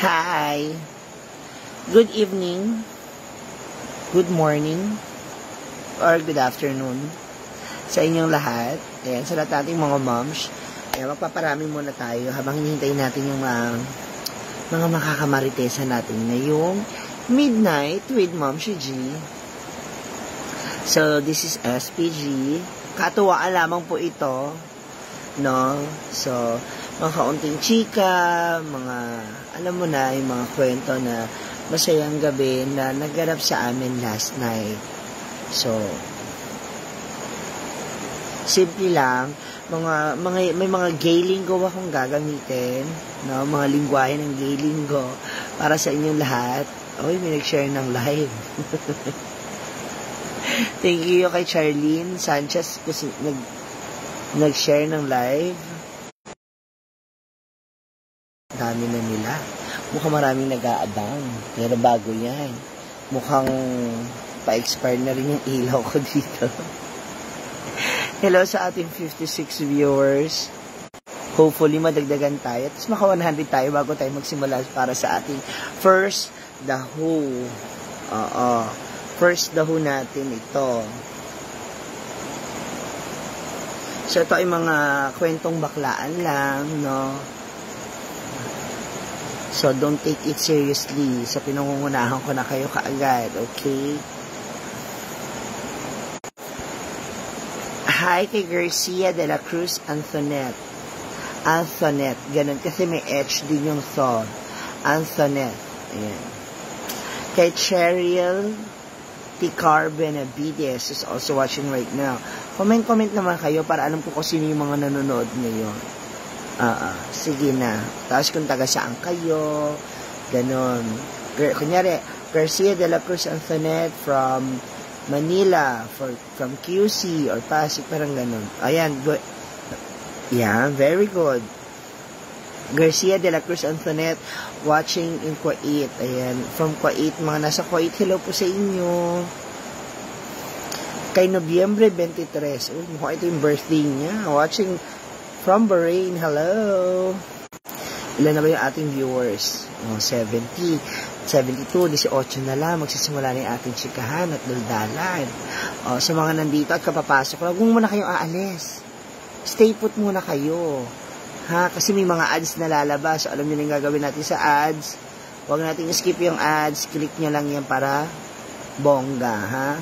Hi! Good evening, good morning, or good afternoon sa inyong lahat. Ayan, sa lahat nating mga moms. Ayan, magpaparami muna tayo habang hinihintay natin yung mga makakamaritesa natin na yung Midnight with Mom G. So, this is SPG. Katuwaan lamang po ito, no? So, mga kaunting chika, mga, alam mo na, yung mga kwento na masayang gabi na nagganap sa amin last night. So, simple lang, may mga gay lingo akong gagamitin, no? Mga lingwahe ng gay lingo para sa inyong lahat. Oy, may nag-share ng live. Thank you kay Charlene Sanchez kasi nag-share ng live. Dami na nila. Mukhang maraming nag-aabang. Pero bago yan. Mukhang pa-expire na rin yung ilaw ko dito. Hello sa ating 56 viewers. Hopefully madagdagan tayo. Tapos maka 100 tayo bago tayo magsimula para sa ating first The Who. First The Who natin ito. So ito ay mga kwentong baklaan lang, no? So, don't take it seriously. So, pinangungunahan ko na kayo kaagad, okay? Hi kay Garcia de la Cruz Antoinette. Ganun. Kasi may H din yung so. Antoinette. Ayan. Kay Cheryl Ticar Benavides is also watching right now. Comment naman kayo para alam ko kung sino yung mga nanonood ngayon. Sige na. Tapos kung taga saan kayo, ganon. Kunyari, Garcia de la Cruz Antoinette from Manila, from QC or Pasig, parang ganon. Ayan, good. Yeah, very good. Garcia de la Cruz Antoinette watching in Kuwait. Ayan, from Kuwait, mga nasa Kuwait, hello po sa inyo. Kay Nobyembre 23, mukhang ito yung birthday niya. Watching from Bahrain, hello. Ilan na ba yung ating viewers? 70, 72, 18 na lang. Magsisimula na yung ating chikahan at daldalan. Sa mga nandito at kapapasok, huwag muna kayong aalis. Stay put muna kayo. Ha? Kasi may mga ads na lalabas. So, alam niyo yung gagawin natin sa ads. Huwag natin skip yung ads. Click nyo lang yan para bongga, ha?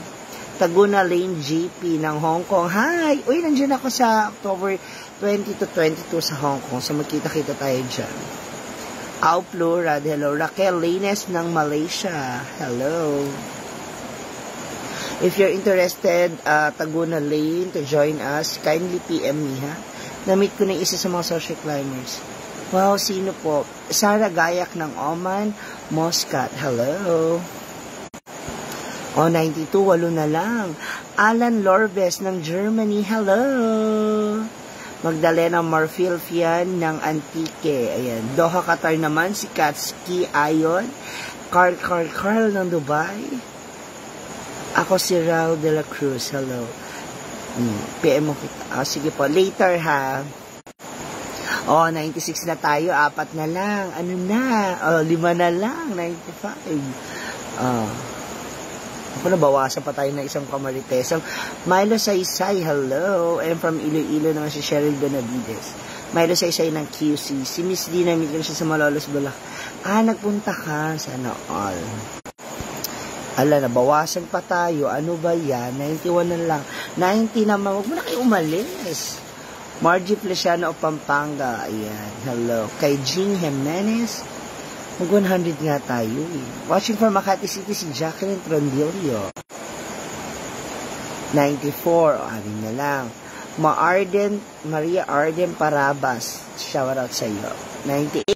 Taguna Lane GP ng Hong Kong. Hi! Uy, nandiyan ako sa October 20 to 22 sa Hong Kong. So, magkita-kita tayo dyan. Au Plurad, hello. Raquel Lanes ng Malaysia. Hello. If you're interested, Taguna Lane to join us, kindly PM me, ha? Na-meet ko na isa sa mga social climbers. Wow, sino po? Sarah Gayak ng Oman, Muscat. Hello. 92, 8 na lang. Alan Lorbes ng Germany, hello. Magdalena Marfilfian ng Antique, ayan. Doha, Qatar naman, si Katski Ayon. Carl ng Dubai. Ako si Raul de la Cruz, hello. PM mo kita. Sige po, later ha. 96 na tayo, 4 na lang. Ano na? 5 na lang, 95. Ako nabawasan pa tayo ng isang kamarites. Milo Saysay, hello. And from Iloilo naman si Cheryl Benavides. Milo Saysay ng QC. Si Miss D, na-meet ko siya sa Malolos Bulak. Nagpunta ka. Sana all. Nabawasan pa tayo. Ano ba yan? 91 na lang. 90 naman. Huwag mo na kayo umalis. Margie Feliciano of Pampanga. Ayan. Hello. Kay Jean Jimenez. Mag-100 nga tayo eh. Watching from Makati City si Jacqueline Trondilio. 94, arin na lang. Maria Arden Parabas. Shout out sa iyo. 98.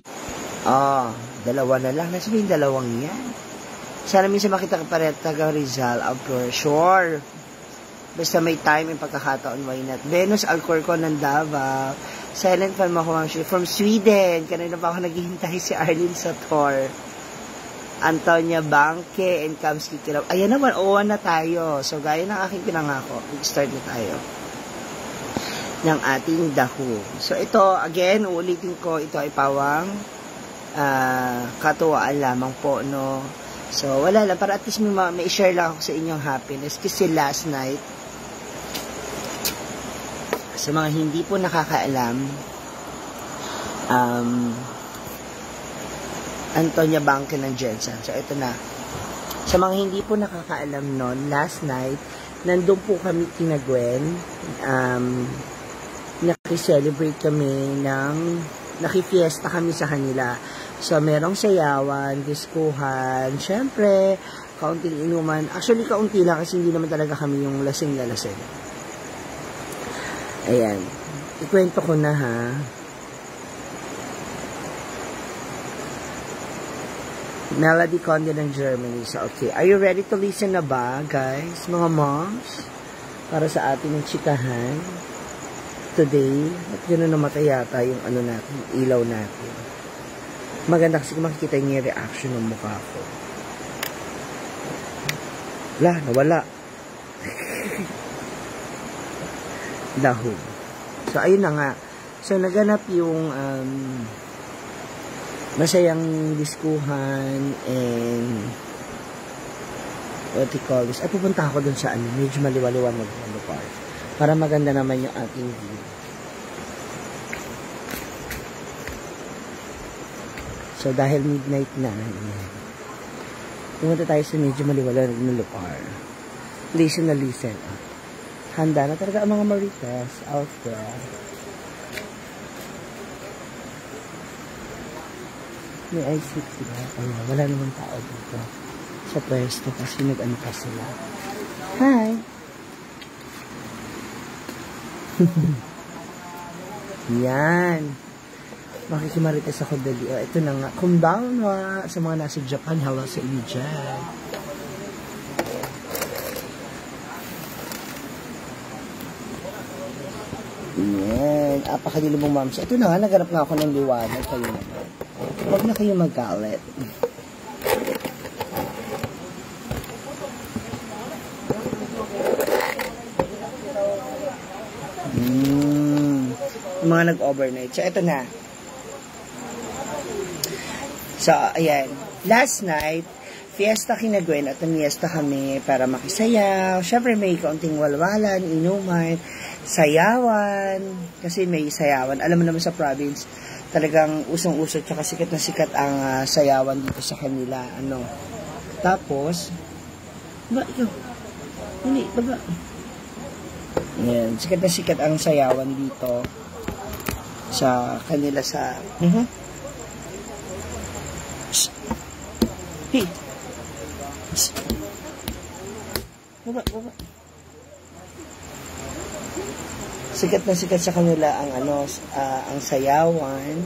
2 na lang. Nasa ba yung 2 yan? Sana minsan makita ka pa rin taga Rizal. Sure. Basta may time yung pagkakataon, why not? Venus Alcorcon ng Davao. Silent fan mo ako, from Sweden. Kanina pa ako naghihintay si Arlene Sator. Antonia Banke and Kamski Kirab. Ayan naman, 1 na tayo. So, gaya ng aking pinangako, start na tayo ng ating The Who. So, ito, again, uulitin ko, ito ay pawang katuwaan lamang po, no? So, wala lang. Para at least may share lang ako sa inyong happiness. Kasi last night, sa mga hindi po nakakaalam, Antonia Bangke ng Jensen. So, ito na. Sa mga hindi po nakakaalam nun, last night, nandun po kami kina Gwen. Nakiselebrate kami nakifiesta kami sa kanila. So, merong sayawan, diskuhan, syempre, kaunting inuman. Actually, kaunti lang kasi hindi naman talaga kami yung lasing na lasing. Ayan. Ikwento ko na, ha. Melody Conde ng Germany. So, okay. Are you ready to listen na ba, guys? Mga moms? Para sa ating chikahan. Today, at gano'n namatay yata yung ano natin, ilaw natin. Maganda kasi makikita niyo yung reaction ng mukha ko. Nawala. Dahon. So, ayun na nga. So, naganap yung masayang diskuhan and what you call this. Ay, pupunta ako dun sa medyo maliwaliwanag na part. Para maganda naman yung ating view. So, dahil midnight na, pumunta tayo sa medyo maliwalag na lugar. Listen na listen. Handa na talaga ang mga maritas out there. May ice cream sila. Wala naman tao dito sa pwesto kasi nag-ano pa sila. Hi! Yan. Makikimarites ako dali. Ito na nga. Konbanwa sa mga nasa Japan. Hello sa inyo dyan. Yan. Apakadilo mong mams. Ito na nga. Naganap nga ako ng liwanag. Kayo naman. Huwag na kayo magalit. Yung mga nag-overnight. So, ito na. So, ayan. Last night, fiesta kina Gwen at namiesta kami para makisaya. Siyempre, may kaunting walwalan, inuman, sayawan. Kasi may sayawan. Alam mo naman sa province, talagang usong-uso tsaka sikat na sikat ang sayawan dito sa kanila. Tapos, ikaw? Hindi, baga. Ayan, sikat na sikat ang sayawan dito sa kanila sa... Hey. Baba. Sikat na sikat sa kanila ang ang sayawan,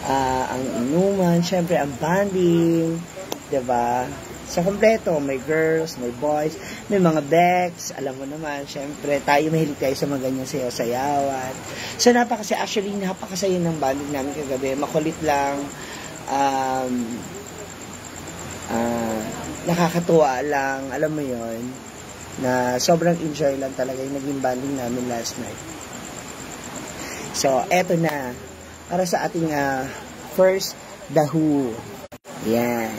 ang inuman, syempre ang banding, 'di ba? Sa kompleto, may girls, may boys, may mga becks, alam mo naman, syempre tayo mahilig tayo sa mga ganyan sayaw-sayawan. So napakasaya ng banding namin kagabi. Makulit lang. Nakakatuwa lang, alam mo yon, na sobrang enjoy lang talaga yung naging banding namin last night. So, eto na, para sa ating first The Who. Yan.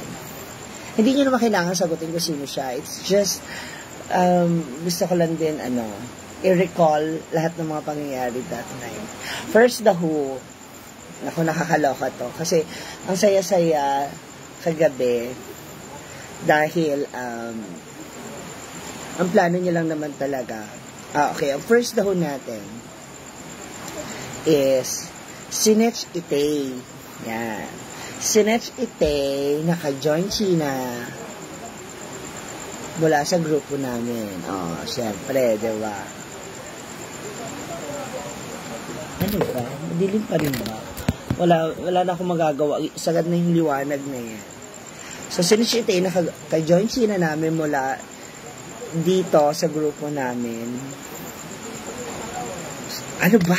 Hindi nyo naman kailangan sagutin kung sino siya. It's just, gusto ko lang din, i-recall lahat ng mga pangyayari that night. First The Who. Naku, nakakaloka to. Kasi, ang saya-saya kagabi, dahil, ang plano niya lang naman talaga. Okay, ang first The Who natin is Sinech Itay. Yan. Sinech Itay, naka-join China mula sa grupo namin. Siyempre, diba? Ano ba? Madilim pa rin ba? Wala na akong magagawa. Sagad na yung liwanag na yan. So, Sinech Itay, naka-join China namin mula dito sa grupo namin. Ano ba?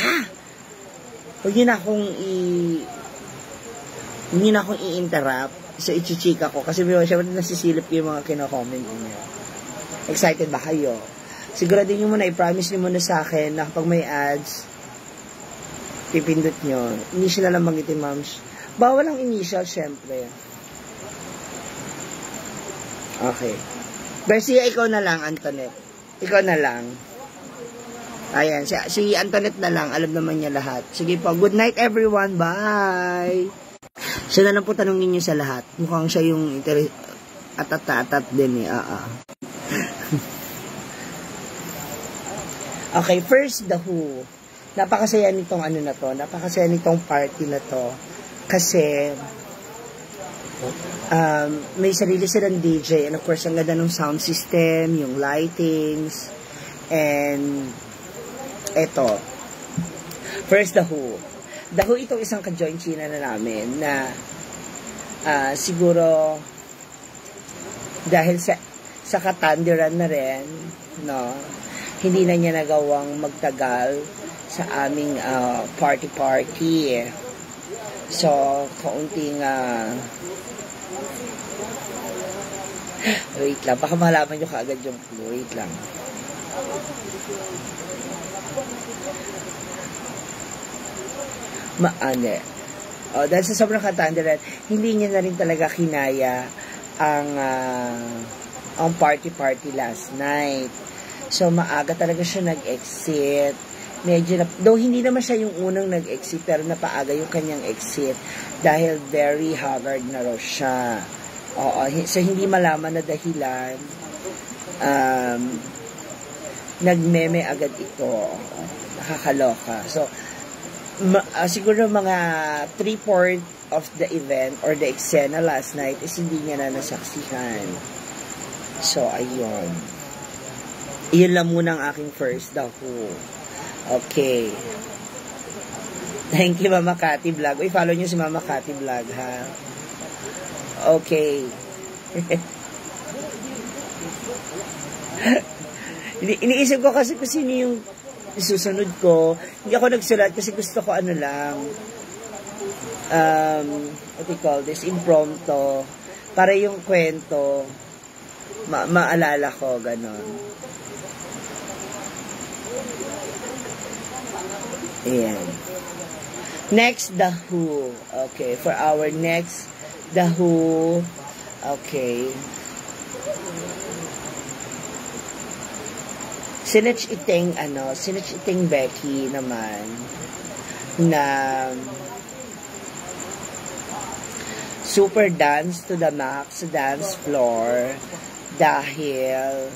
Huwag yun akong hindi na akong i-interrupt. So, ichichika ko. Kasi syempre nasisilip yung mga kino-comment niyo. Excited ba kayo? Siguradin nyo muna, i-promise nyo muna sa akin na kapag may ads, pipindot nyo. Initial na lang banggitin, ma'ams. Bawal ang initial, syempre. Okay. Garcia, ikaw na lang, Antoinette. Ikaw na lang. Ayan, si Antoinette na lang. Alam naman niya lahat. Sige po, good night everyone. Bye! Siya na lang po tanongin niyo sa lahat. Mukhang siya yung atat din eh. Okay, first, The Who. Napakasaya nitong ano na to. Napakasaya nitong party na to. Kasi, may sarili silang DJ. And of course, ang ganda ng sound system, yung lightings, and eto. First, The Who. The Who, itong isang ka-joint China na namin na siguro dahil sa katandiran na rin, no, hindi na niya nagawang magtagal sa aming party. So, kaunting wait lang, baka malaman nyo kaagad yung clue. Wait lang. Dahil sa sobrang katandiran, hindi niya na rin talaga kinaya ang party last night. So, maaga talaga siya nag-exit. Medyo though hindi naman siya yung unang nag-exit, pero napaaga yung kanyang exit dahil very haggard na raw siya. So, hindi malaman na dahilan, nagmeme agad ito. Nakakaloka. So, siguro mga 3/4 of the event or the eksena last night is hindi niya na nasaksihan. So, ayun. Iyon lang muna ang aking first The Who. Okay. Thank you, Mama Cathy Vlog. Uy, follow nyo si Mama Cathy Vlog, ha? Okay. Iniisip ko kasi kung sino yung susunod ko. Hindi ako nagsulat kasi gusto ko ano lang, what do you call this, impromptu. Para yung kwento, maalala ko, ganon. Ayan. Next, The Who. Okay, for our next The Who. Okay. Sinach iting Becky naman na super dance to the max sa dance floor dahil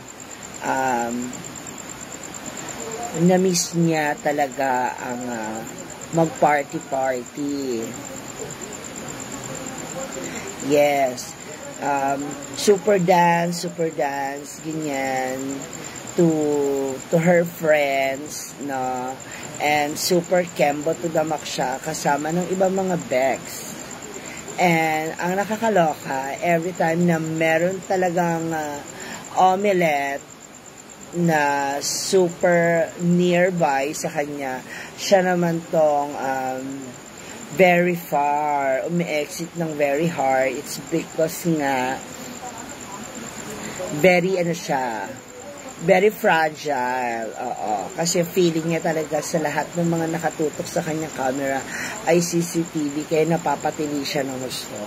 na-miss niya talaga ang mag-party. Yes. Super dance, ganyan, to her friends, no? And super kembo to the max siya, kasama ng ibang mga Becks. And ang nakakaloka, every time na meron talagang omelette na super nearby sa kanya, siya naman tong very far, umi-exit ng very hard. It's because nga very very fragile. Kasi feeling niya talaga sa lahat ng mga nakatutok sa kanyang camera ay CCTV, kaya napapatili siya ng gusto.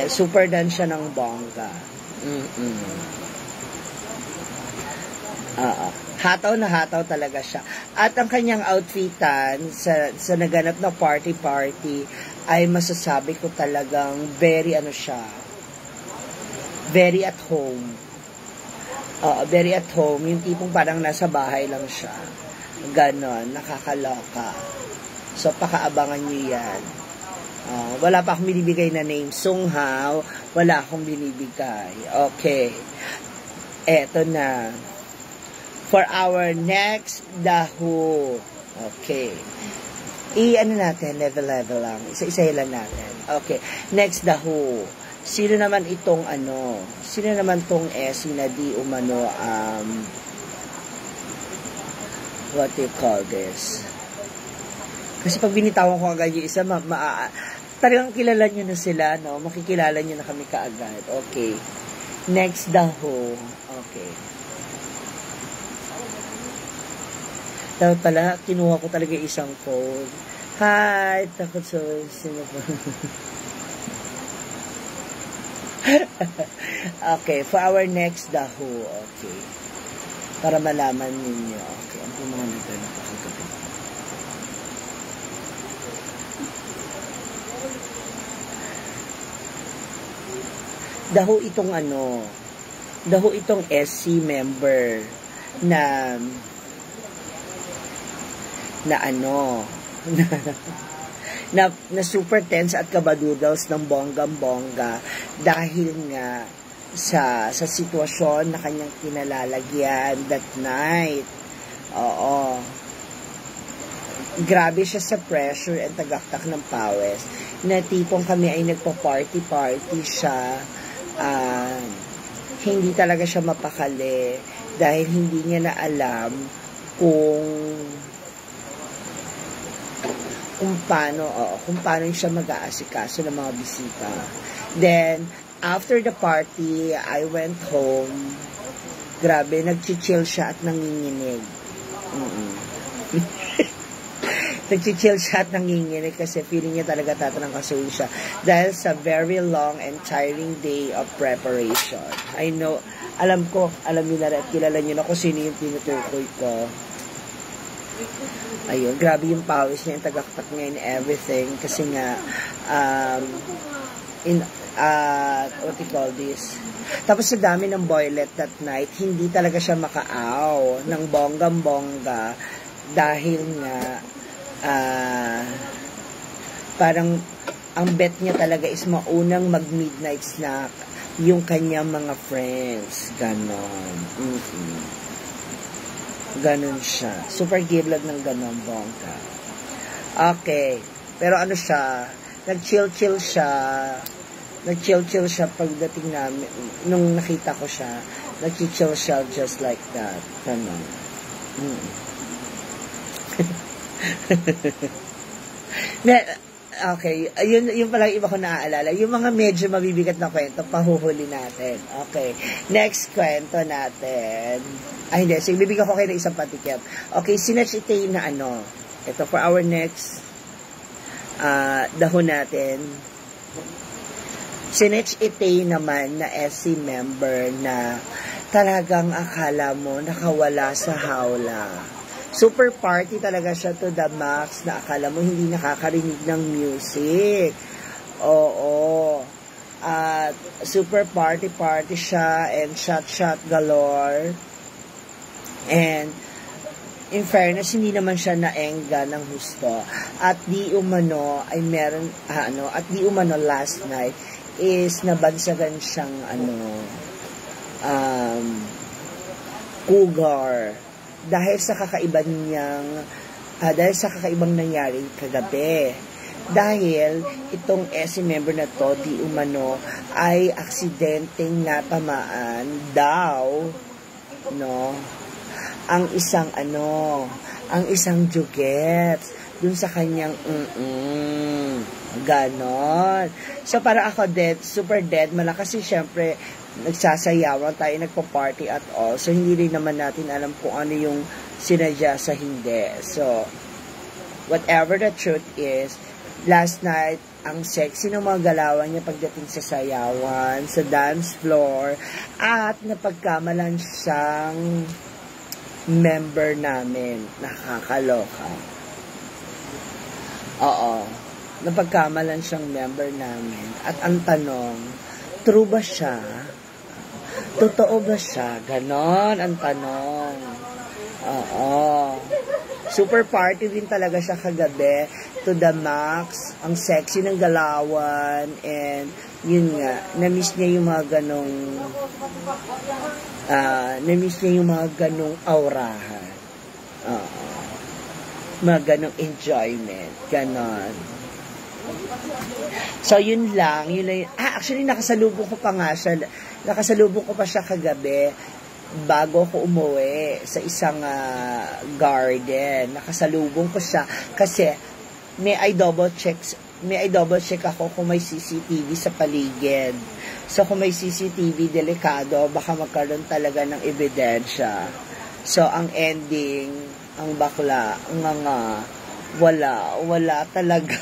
Super dan siya ng bongga. Hataw na hataw talaga siya. At ang kanyang outfitan sa naganap na party ay masasabi ko talagang very very at home. Very at home. Yung tipong parang nasa bahay lang siya. Ganon. Nakakaloka. So, pakaabangan nyo yan. Wala pa akong binibigay na name. Songhao, wala akong binibigay. Okay. Eto na. For our next The Who. Okay. Ano natin? Level lang. Isa-isa lang natin. Okay. Next The Who. Sino naman itong Sino naman tong na di umano, what do you call this? Kasi pag binitawan ko agad yung isa, talagang kilala nyo na sila, no? Makikilala nyo na kami kaagad. Okay. Next The Who. Okay. Dapat pala, kinuha ko talaga isang phone. Hi, takot sa sino po. Okay, for our next daho, okay. Para malaman ninyo. Okay, ang mga nito na pakagabi. Daho itong daho itong SC member na na super tense at kabadudals ng bonggang-bongga dahil nga sa sitwasyon na kanyang kinalalagyan that night. Oo. Grabe siya sa pressure and tagaktak ng pawis. Na tipong kami ay nagpa-party-party siya. Hindi talaga siya mapakali dahil hindi niya na alam kung paano siya mag-aasikaso ng mga bisita. Then, after the party, I went home. Grabe, nag-chill siya at nanginginig. Nag-chill siya at nanginginig kasi feeling niya talaga tatanangkasuhin siya. Dahil sa very long and tiring day of preparation. I know, alam niyo na rin at kilala niyo na kung sino yung tinutukoy ko. Ayun, grabe yung pawis niya, yung tagaktak niya and everything. Kasi nga, what do you call this? Tapos sa dami ng boylet that night, hindi talaga siya makaaw ng bonggam-bongga dahil nga, parang ang bet niya talaga is maunang mag-midnight snack yung kanyang mga friends. Ganon. Ganon siya. Super giblad ng ganon, bongga. Okay. Pero ano siya, nag-chill-chill siya pagdating namin, nung nakita ko siya, nag-chill siya just like that. Ganon. Okay, yun pala iba ko naaalala. Yung mga medyo mabibigat na kwento, pahuhuli natin. Okay, next kwento natin. Hindi. So, bibigyan ko kayo ng isang patikyap. Okay, sinatch ite na ito for our next dahon natin. Sinatch ite naman na SC member na talagang akala mo nakawala sa hawla. Super party talaga siya to the max na akala mo hindi nakakarinig ng music. Oo. At super party siya and shot galore. And in fairness, hindi naman siya naengga ng husto. At di umano ay meron at di umano last night is nabansagan siyang cougar dahil sa kakaibang nangyari kagabi. Dahil itong SC member na to, di umano, ay aksidenteng natamaan daw, ang isang jugets dun sa kanyang ganon. So, para ako super dead man kasi syempre, nagsasayawan tayo, nagpa-party at all. So, hindi rin naman natin alam kung ano yung sinadya sa hindi. So, whatever the truth is, last night, ang sexy ng mga galawan niya pagdating sa sayawan, sa dance floor, at napagkamalan siyang member namin. Nakakaloka. Oo. Napagkamalan siyang member namin. At ang tanong, true ba siya? Totoo ba siya? Ganon ang tanong. Oo. Super party din talaga siya kagabi. To the max. Ang sexy ng galawan. And, yun nga, na-miss niya yung mga ganong aurahan. Mga ganong enjoyment. Ganon. So, yun lang. Actually, nakasalubong ko pa siya kagabi bago ako umuwi sa isang garden. Nakasalubong ko siya kasi may I double check ako kung may CCTV sa paligid. So, kung may CCTV, delikado, baka magkaroon talaga ng ebidensya. So, ang ending, ang bakla, Wala talaga.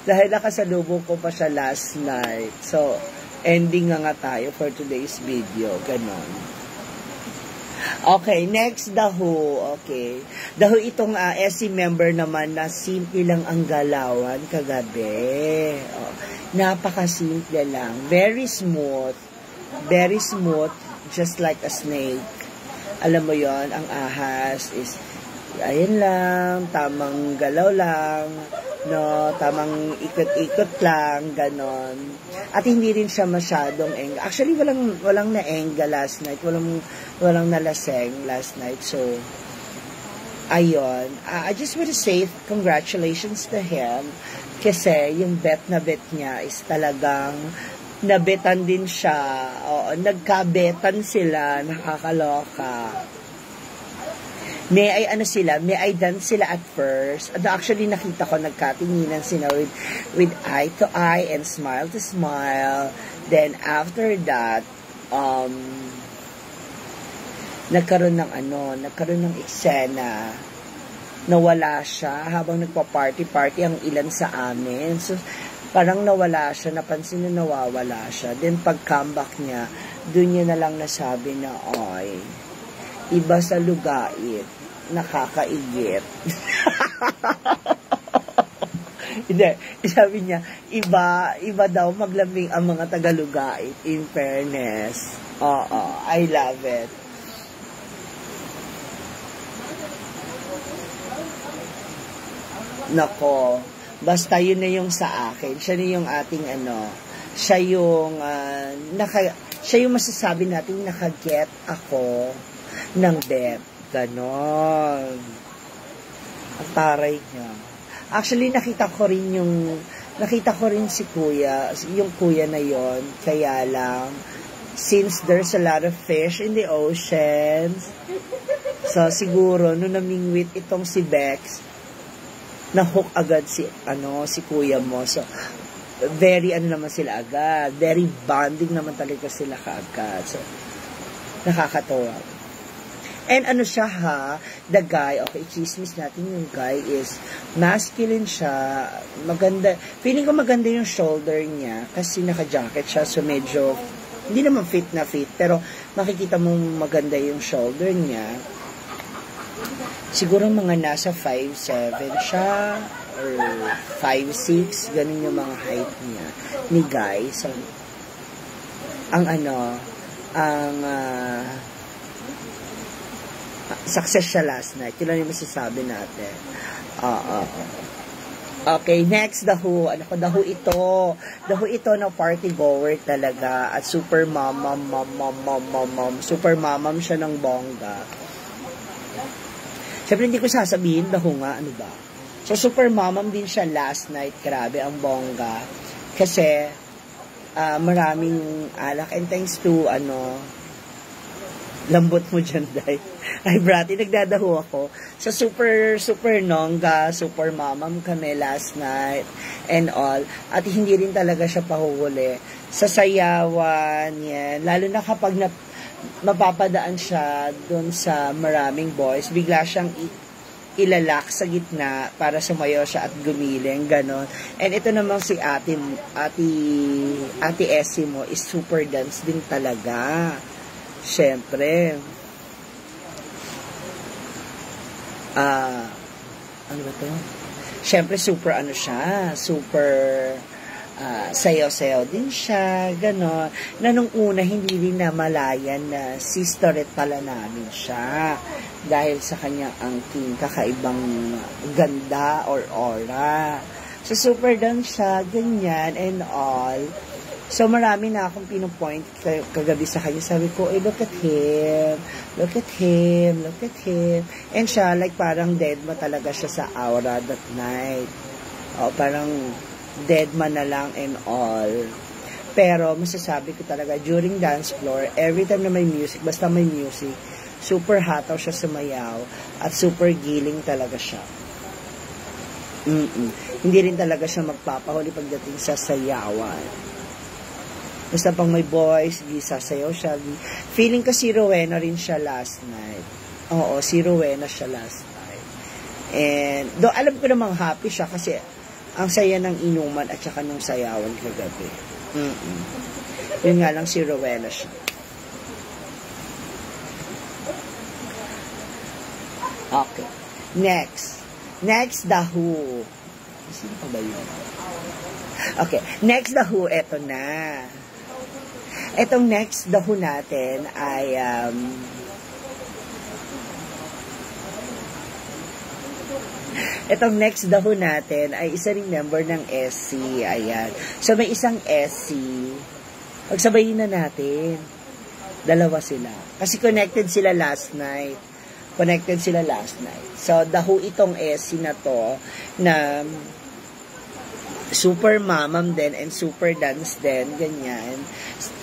Dahil nakasalubong ko pa siya last night. So, ending nga tayo for today's video. Ganon. Okay, next, The Who. Okay. The Who, itong SC member naman na simple lang ang galawan kagabi. Oh, napaka-simple lang. Very smooth. Very smooth. Just like a snake. Alam mo yon, ang ahas is ayun lang, tamang galaw lang, no, tamang ikot-ikot lang, ganon. At hindi rin siya masyadong enga. Actually, walang na-enga last night, walang nalaseng last night. So, ayun. I just want to say congratulations to him kasi yung bet na bet niya is talagang nabetan din siya. Oo, nagkabetan sila, nakakaloka. May I dance sila at first. Actually, nakita ko, nagkatinginan sila with eye to eye and smile to smile. Then, after that, nagkaroon ng eksena. Nawala siya habang nagpa-party ang ilan sa amin. So, parang nawala siya, napansin na nawawala siya. Then, pag comeback niya, dun niya na lang nasabi na, ay, iba sa lugait, nakakaigit. Hindi, sabi niya, iba daw maglambing ang mga tagalugait, in fairness. Oo, I love it. Nako, basta yun na yung sa akin. Siya na yung ating siya yung masasabi natin nakaget ako ng bet. Ganon. Ang taray niya. Actually, nakita ko rin si kuya, yung kuya na yon, kaya lang, since there's a lot of fish in the oceans, so siguro, nung namingwit itong si Bex, na-hook agad si kuya mo. So, very naman sila agad. Very bonding naman talaga sila kaagad. So, nakakatawa. And siya the guy, okay, chismis natin yung guy is masculine siya, maganda, feeling ko maganda yung shoulder niya kasi naka-jacket siya, so medyo, hindi naman fit na fit, pero makikita mong maganda yung shoulder niya. Siguro mga nasa 5'7" siya, or 5'6", ganun yung mga height niya, ni guy. So, success siya last night. Yun lang yung masasabi natin. Okay, next, The Who. The Who ito. The Who ito na party goer talaga. At super super mamam siya ng bongga. Siyempre, hindi ko sasabihin, The Who nga, ano ba? So, super mamam din siya last night. Grabe, ang bongga. Kasi, maraming alak. And thanks to, lambot mo dyan, Day. Ay, brati, nagdadaho ako. So, super nongga, super mamam kami last night and all. At hindi rin talaga siya pahuhuli. Sa sayawan, yan. Lalo na kapag mapapadaan siya dun sa maraming boys, bigla siyang ilalak sa gitna para sumayo siya at gumiling, ganon. And ito namang si ate Essie mo is super dance din talaga. Siyempre, ano ba to? Siyempre, super siya, super sayaw-sayaw din siya, gano'n. Na nung una, hindi rin namalayan na sisterette pala namin siya. Dahil sa kanyang angking kakaibang ganda or aura. So, super down siya, ganyan, and all. So, marami na akong pinupoint kagabi sa kanya. Sabi ko, look at him. Look at him. Look at him. And siya, like, parang dead ma talaga siya sa aura that night. O, parang dead ma na lang and all. Pero, masasabi ko talaga, during dance floor, every time na may music, basta may music, super hataw siya sumayaw at super giling talaga siya. Hindi rin talaga siya magpapahuli pagdating sa sayawan. Basta pang may boys, sasayaw siya. Feeling ko si Rowena rin siya last night. Oo, si Rowena siya last time. And, do alam ko namang happy siya kasi ang saya ng inuman at saka nung sayawan kagabi. Yun nga lang si Rowena siya. Okay. Next, The Who. Sino pa ba yun? Okay. Next, The Who. Eto na. Etong next, The Who natin ay itong next The Who natin ay isa ring member ng SC. Ayan. So, may isang SC. Pagsabayin na natin. Dalawa sila. Kasi connected sila last night. So, The Who itong SC na to na super mamam din and super dance din. Ganyan.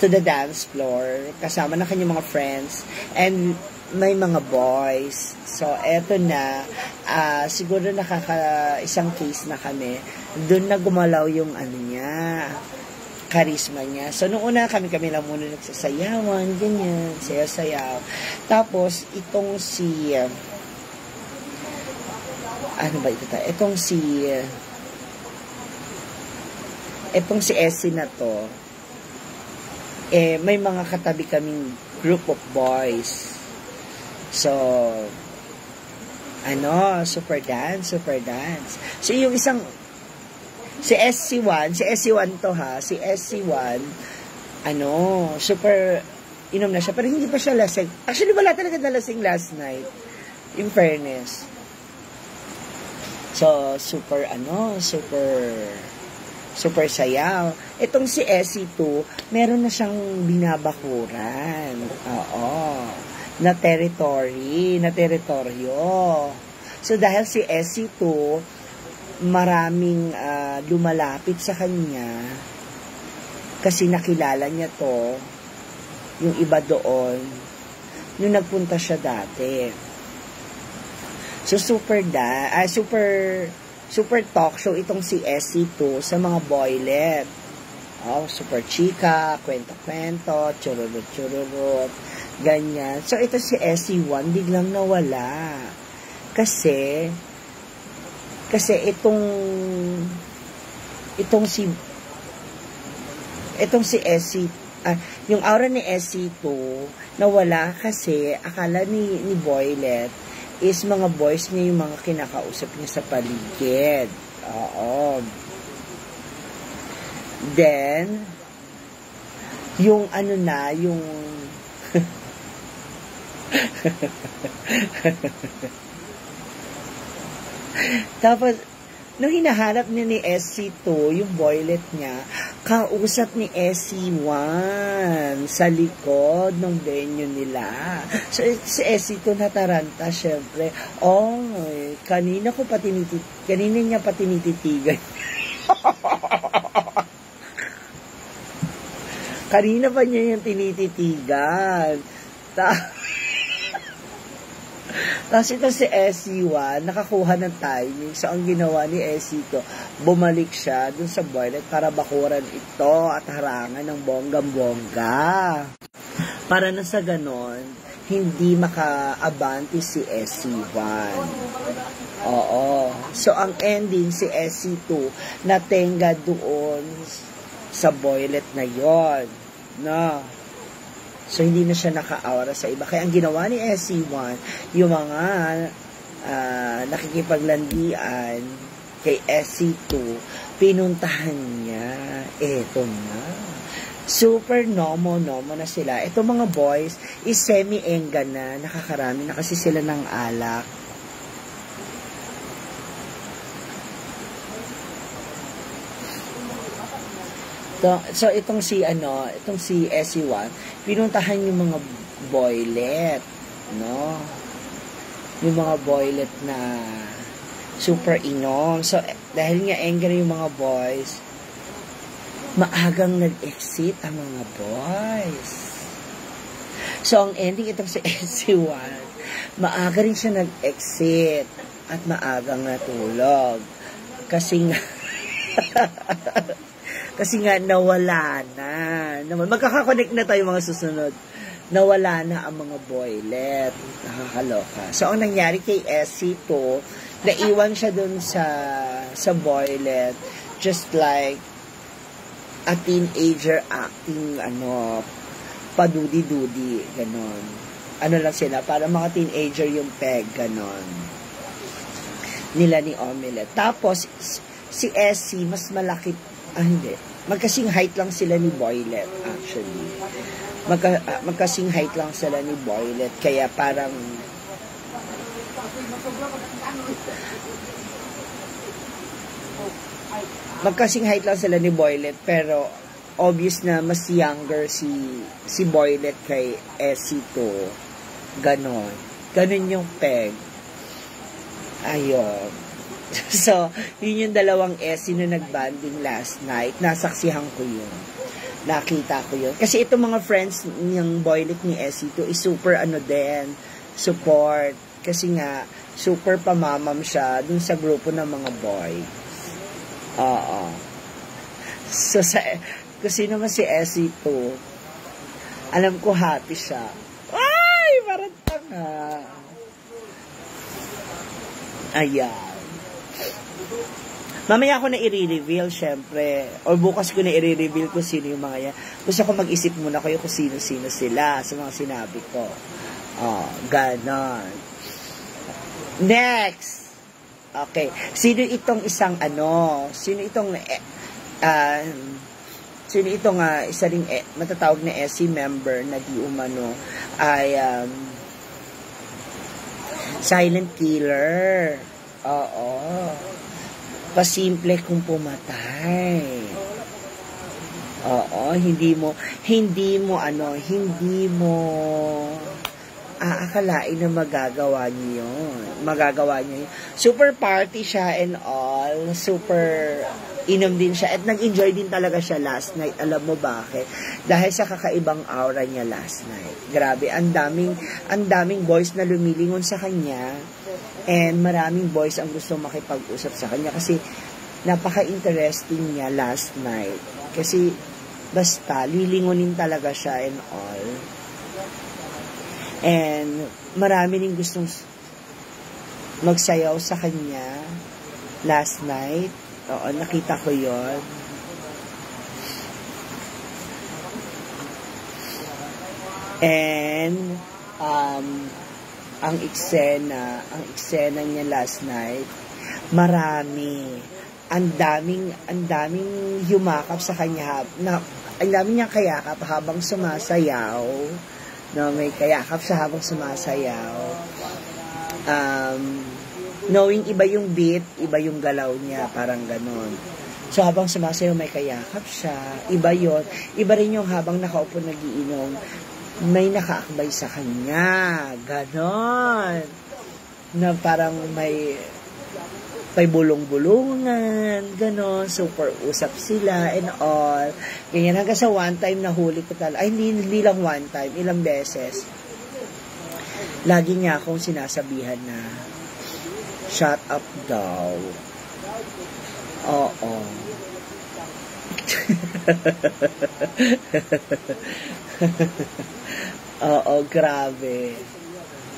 To the dance floor. Kasama na kanyang mga friends. And may mga boys. So, eto na, siguro isang case na kami. Doon na gumalaw yung charisma niya. So, noong una kami lang muna nagsasayawan, ganyan, sayaw-sayaw. Tapos, itong si, itong si Essie na to, may mga katabi kaming group of boys. So, super dance. So, yung isang, si SC1 to ha, si SC1, super, inom na siya, pero hindi pa siya lasing. Actually, wala talaga na lasing last night, in fairness. So, super sayaw. Itong si SC2, meron na siyang binabakuran. Oo. Na teritoryo. So, dahil si SC2, maraming lumalapit sa kanya kasi nakilala niya to, yung iba doon, nung nagpunta siya dati. So, super talk show itong si SC2 sa mga boylet. Super chika, kwento-kwento, chururut, ganyan. So, ito si SC1, biglang nawala. Kasi itong si SC, yung aura ni SC2, nawala kasi akala ni Boylet is mga boys niya yung mga kinakausap niya sa paligid. Oo. Then, yung yung tapos, nung hinahanap niya ni SC2, yung boylet niya, kausap ni SC1 sa likod ng venue nila. So, si SC2 nataranta, syempre. Kanina niya pa tinititigan. Kanina pa niya yung tinititigan. Tapos ito si SC1, nakakuha ng timing. So, ang ginawa ni SC2, bumalik siya dun sa boylet para bakuran ito at harangan ng bonggang-bongga. Para na sa ganon, hindi maka-abante si SC1. Oo. So, ang ending, si SC2, natenga doon sa boylet na yon. No? So, hindi na siya naka-aura sa iba. Kaya ang ginawa ni SC1, yung mga nakikipaglandian kay SC2, pinuntahan niya. Eto na. Super nomo na sila. Ito mga boys is semi-enga na. Nakakarami na kasi sila ng alak. So, itong si SC1, pinuntahan yung mga boylet, no? Yung mga boylet na super inom. So, dahil nga angry yung mga boys, maagang nag-exit ang mga boys. So, ang ending itong si SC1, maaga rin siya nag-exit at maagang natulog. Kasi nga, nawala na. Magkakakonect na tayo mga susunod nawala na ang mga boylet. Nakakaloka. So, ang nangyari kay Essie to, naiwan siya dun sa boylet, just like a teenager acting, padudi-dudi, ganon. Ano lang sila, para mga teenager yung peg, ganon. Nila ni Omelette. Tapos, si Essie, mas malaki, hindi, magkasing height lang sila ni Boylet, actually. Magkasing height lang sila ni Boylet, kaya parang magkasing height lang sila ni Boylet, pero obvious na mas younger si Boylet kay Essie to. Ganon yung peg. Ayun. So, yun yung dalawang Essie na nagbanding last night. Nasaksihan ko yun. Nakita ko yun. Kasi itong mga friends ng Boylet ni Essie to is super din, support. Kasi nga, super pamamam siya dun sa grupo ng mga boys. Oo. So, kung sino man si Essie to, alam ko happy siya. Ay! Parang tanga. Ayan. Mamaya ko na i-reveal, syempre. O bukas ko na i-reveal kung sino yung mga yan. Gusto ko mag-isip muna kayo kung sino-sino sila sa mga sinabi ko. Oh, ganon. Next. Okay. Sino itong isang Sino itong isa ring matatawag na SC member na di umano ay silent killer. Oo. Pasimple kung pumatay. Oo, hindi mo aakalain na magagawa niyo yun. Super party siya and all. Super inom din siya. At nag-enjoy din talaga siya last night. Alam mo bakit? Dahil sa kakaibang aura niya last night. Grabe, ang daming boys na lumilingon sa kanya. And maraming boys ang gusto makipag-usap sa kanya. Kasi napaka-interesting niya last night. Kasi basta, lilingonin talaga siya and all. And marami rin gustong magsayaw sa kanya last night. Oo, nakita ko yon. And ang eksena niya last night, marami. Ang daming yumakap sa kanya. Ang daming niyang kayakap habang sumasayaw. No, may kayakap siya habang sumasayaw. Knowing iba yung beat, iba yung galaw niya, parang ganon. So, habang sumasayaw, may kayakap siya. Iba yon. Iba rin yung habang nakaupo nagiinom, may nakaakbay sa kanya. Ganon. Na parang may bulong-bulungan, ganon, super usap sila and all. Ganyan, hanggang sa one time nahuli ko talaga. Ay, hindi lang one time, ilang beses. Lagi niya akong sinasabihan na, shut up daw. Oo. Oo, grabe.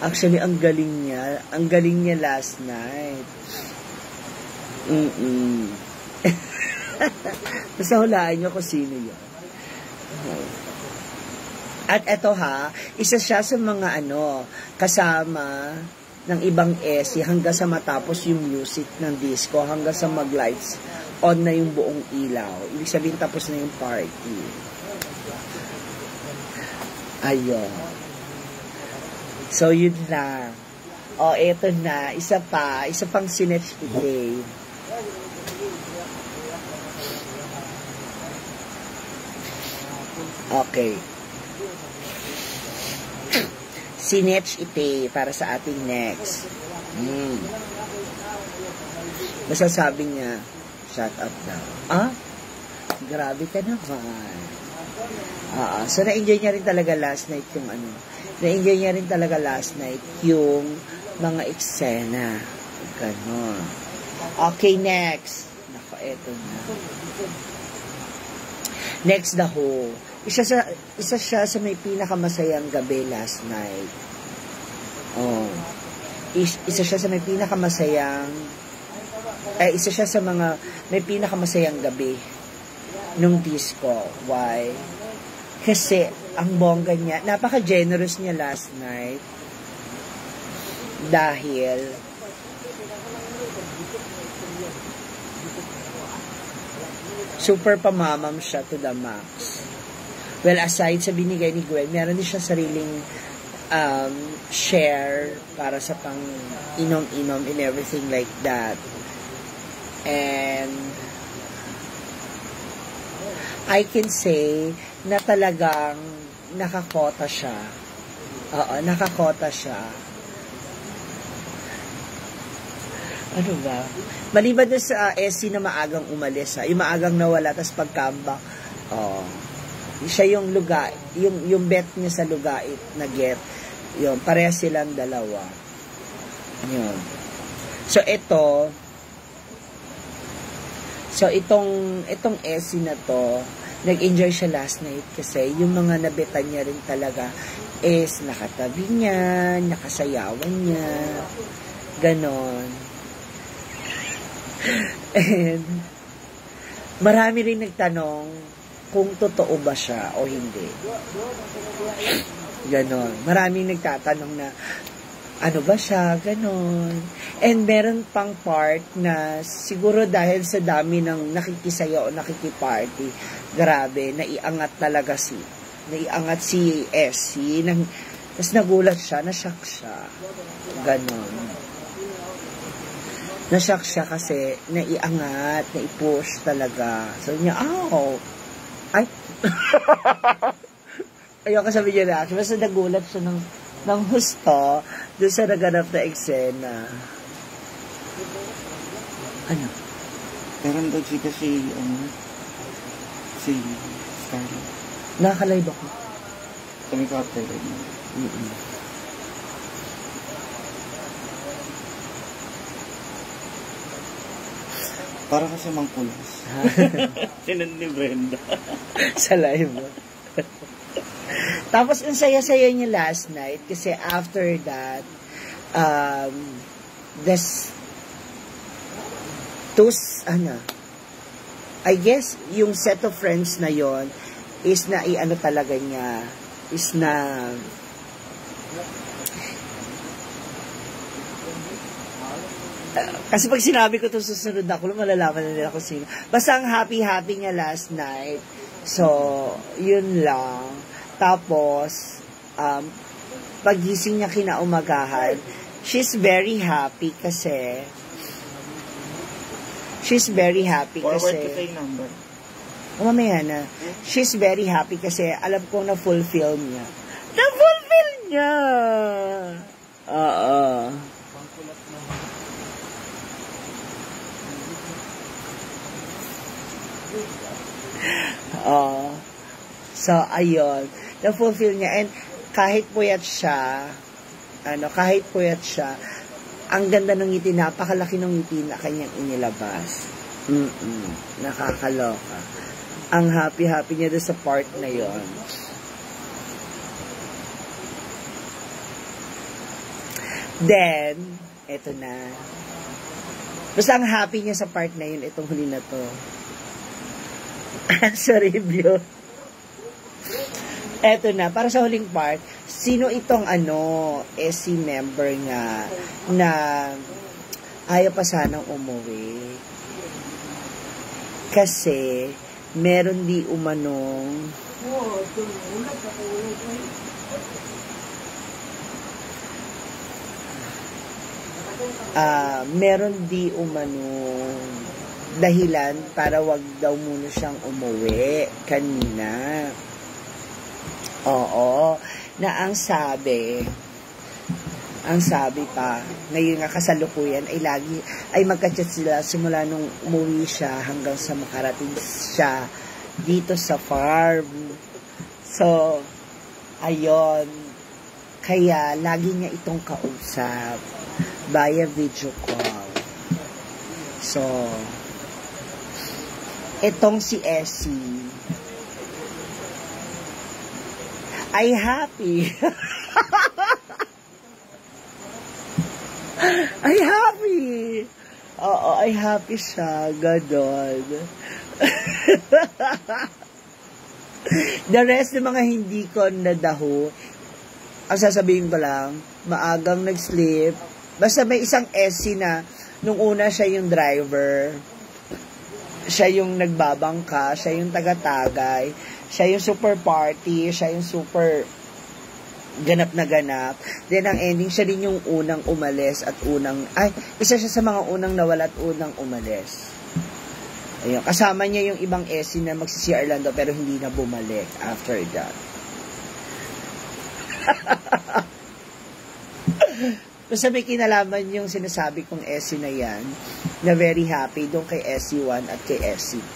Actually, ang galing niya last night. Basta hulaan nyo kung sino yun. At eto isa siya sa mga kasama ng ibang SC hanggang sa matapos yung music ng disco, hanggang sa mag-lights on na yung buong ilaw. Ibig sabihin tapos na yung party. Ayun. So, yun lang. O, eto na. Isa pang sinetch today. Okay. Sinetch ite para sa ating next. Basta sabi niya, shut up daw. Grabe ka naman. So, na-enjoy niya rin talaga last night yung mga eksena. Ganon. Okay, next. Nako, eto na. Next, The Who. isa siya sa may pinakamasayang gabi last night. Oh. Isa siya sa may pinakamasayang isa siya sa mga may pinakamasayang gabi nung disco. Why? Kasi ang bongga niya, napaka-generous niya last night. Dahil super pamamam siya to the max. Well, aside sa binigay ni Gwen, meron din siya sariling share para sa pang inom-inom and everything like that. And I can say na talagang nakakota siya. Oo, nakakota siya. Ano ba? Maliban doon sa SC na maagang umalis, yung maagang nawala, tas pag-comeback, siya yung luga, yung bet niya sa lugait na get, yun, pareha silang dalawa. Yun. So, itong SC na to, nag-enjoy siya last night kasi yung mga nabetan niya rin talaga is nakatabi niya, nakasayawan niya, ganon. And marami rin nagtanong kung totoo ba siya o hindi. Ganon. Maraming nagtatanong na ano ba siya, ganon. And meron pang part na siguro dahil sa dami ng nakikisaya o nakikiparty, grabe, naiangat si SC. Tapos nagulat siya, nashock siya. Ganon. Nashock siya kasi naiangat, naipush talaga. So niya, ay, ayoko sabihin niya na, basta nagulat siya ng husto doon sa naganap na eksena. Ano? Meron daw chika si Scarlett. Nakakalive ako. Kami ka after right now. Para kasi mangkulas. Sinan ni Brenda. Sa live. Tapos, ang saya-saya niya last night kasi after that, I guess, yung set of friends na yon is na talaga niya, is na kasi pag sinabi ko ito susunod ako, malalaman na nila kung sino. Basta ang happy-happy niya last night. So, yun lang. Tapos, pagising niya kinaumagahan, she's very happy kasi Forward to say number. Mamaya na. She's very happy kasi alam ko na-fulfill niya. Na-fulfill niya! Oo. So, ayun. Na-fulfill niya. And kahit puyat siya, ang ganda ng ngiti, napakalaki ng ngiti na kanyang inilabas. Nakakaloka. Ang happy-happy niya doon sa part na yon. Then, eto na. Basta ang happy niya sa part na yun, itong huli na to. Sa review. Eto na, para sa huling part, sino itong SC member nga na ayaw pa sanang umuwi? Kasi, meron di umanong dahilan para wag daw muna siyang umuwi kanina. Oo. Na ang sabi pa, ngayon nga kasalukuyan ay magka-chat sila simula nung umuwi siya hanggang sa makarating siya dito sa farm. So, ayon. Kaya, lagi niya itong kausap via video call. So, itong si Essie, ay happy. Ay happy. Oo, ay happy siya. Ganon. The rest ng mga hindi ko nadaho, ang sasabihin ko lang, maagang nag-sleep. Basta may isang SC na, nung una siya yung driver, siya yung nagbabangka, siya yung taga-tagay, siya yung super party, siya yung super ganap na ganap. Then, ang ending, siya din yung unang umalis at isa siya sa mga unang nawala at unang umalis. Ayun, kasama niya yung ibang SC na magsi-CR lang daw, pero hindi na bumalik after that. Basta may kinalaman yung sinasabi kong SC na yan, na very happy doon kay SC1 at kay SC2.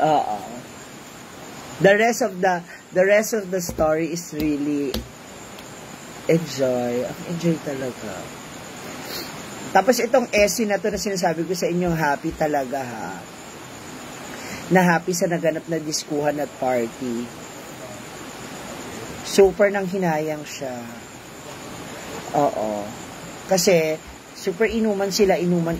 Oo. The rest of the story is really enjoy. Enjoy talaga. Tapos itong SC na to na sinasabi ko sa inyo, happy talaga ha. Na happy sa naganap na diskuhan at party. Super nang hinayang siya. Oo. Kasi super inuman sila, inuman.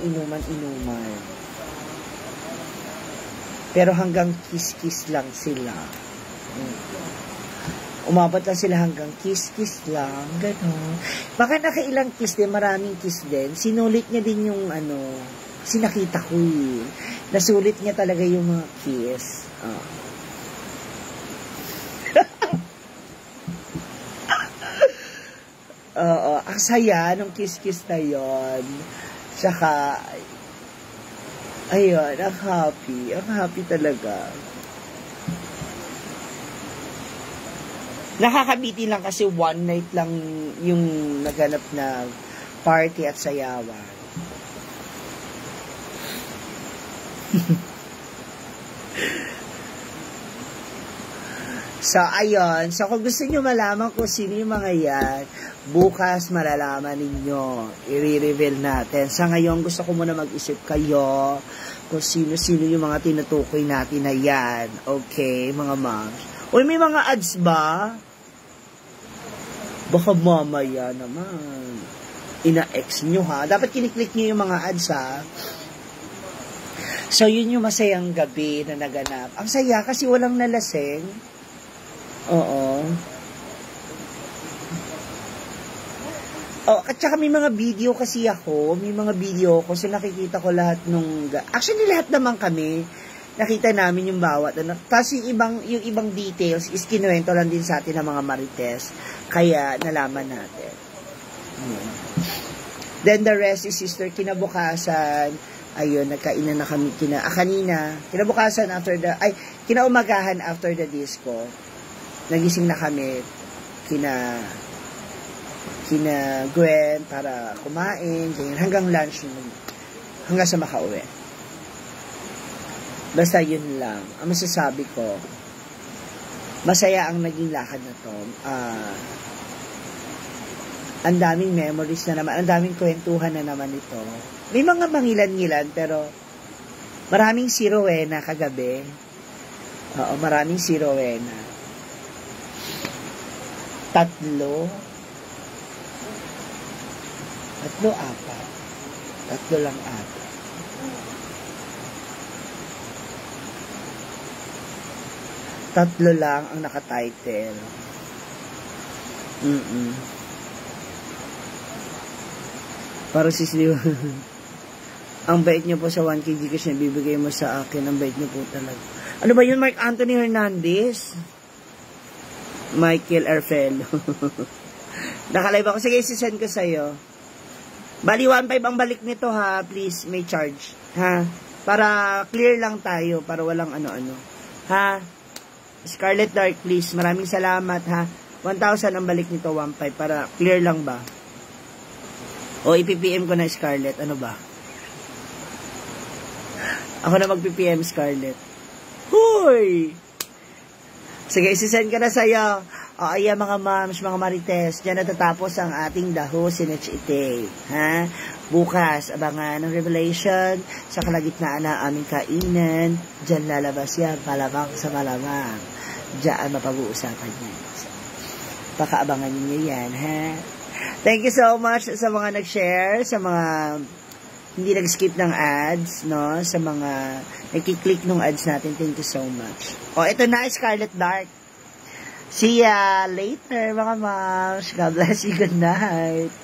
Pero hanggang kiss-kiss lang sila. Umabot lang sila hanggang kiss-kiss lang. Ganon. Baka nakailang kiss din, maraming kiss din. Sinulit niya din yung sinakita ko eh. Nasulit niya talaga yung mga kiss. Ang saya nung kiss-kiss na yon. Tsaka, ayun, ang happy talaga. Nakakabiti lang kasi one night lang yung naganap na party at sayawan. So, ayun. So, kung gusto nyo malaman kung sino yung mga yan, bukas malalaman ninyo. I-reveal natin. Sa ngayon, gusto ko muna mag-isip kayo kung sino-sino yung mga tinutukoy natin na yan. Okay, mga moms. Uy, may mga ads ba? Baka mamaya naman. Ina-ex nyo ha. Dapat kiniklik nyo yung mga ads ha. So, yun yung masayang gabi na naganap. Ang saya kasi walang nalasing. Oo. At saka may mga video kasi ako. May mga video ko. So, nakikita ko lahat nung... Actually, lahat naman kami. Nakita namin yung bawat. Kasi yung ibang details is kinuwento lang din sa atin ng mga marites. Kaya, nalaman natin. Then, the rest is sister, kinabukasan... Ayun, nagkainan na kami kanina. Kinabukasan kinaumagahan after the disco. Nagising na kami kina Gwen para kumain, ganyan, hanggang lunch, hanggang sa makauwi. Basta yun lang. Ang masasabi ko, masaya ang naging lakad na to. Ang daming memories na naman, ang daming kwentuhan na naman ito. May mga mangilan-ngilan, pero maraming si Rowena kagabi. Oo, maraming si Rowena. 3, 4. 3 lang ata. Tatlo lang ang naka-title. Para sisliw. Ang bait niyo po sa 1K Gcash na bibigay mo sa akin. Ang bait niyo po talaga. Ano ba yun, Mark Anthony Hernandez? Michael Arfelo. Nakalive ako. Sige, isi-send ko sa'yo. Bali, 1.5 ang balik nito ha. Please, may charge. Ha? Para clear lang tayo. Para walang ano-ano. Ha? Scarlett Dark, please. Maraming salamat ha. 1,000 ang balik nito, 1.5. Para clear lang ba? O, ipipm ko na Scarlett. Ano ba? Ako na mag-PPM, Scarlett. Huy! Sige, isi-send ka na sa'yo. O, ayan mga moms, mga marites, dyan natatapos ang ating Daho Sinechite. Ha? Bukas, abangan ng revelation sa kalagitnaan ng aming kainan. Dyan lalabas yan, malamang sa malamang. Diyan mapag-uusapan yan. So, pakaabangan niyo yan, ha? Thank you so much sa mga nag-share, sa mga hindi nag-skip ng ads, no? Sa mga nagkiklik ng ads natin, thank you so much. O, ito na, Scarlet Dark. See ya later, mga moms. God bless you. Good night.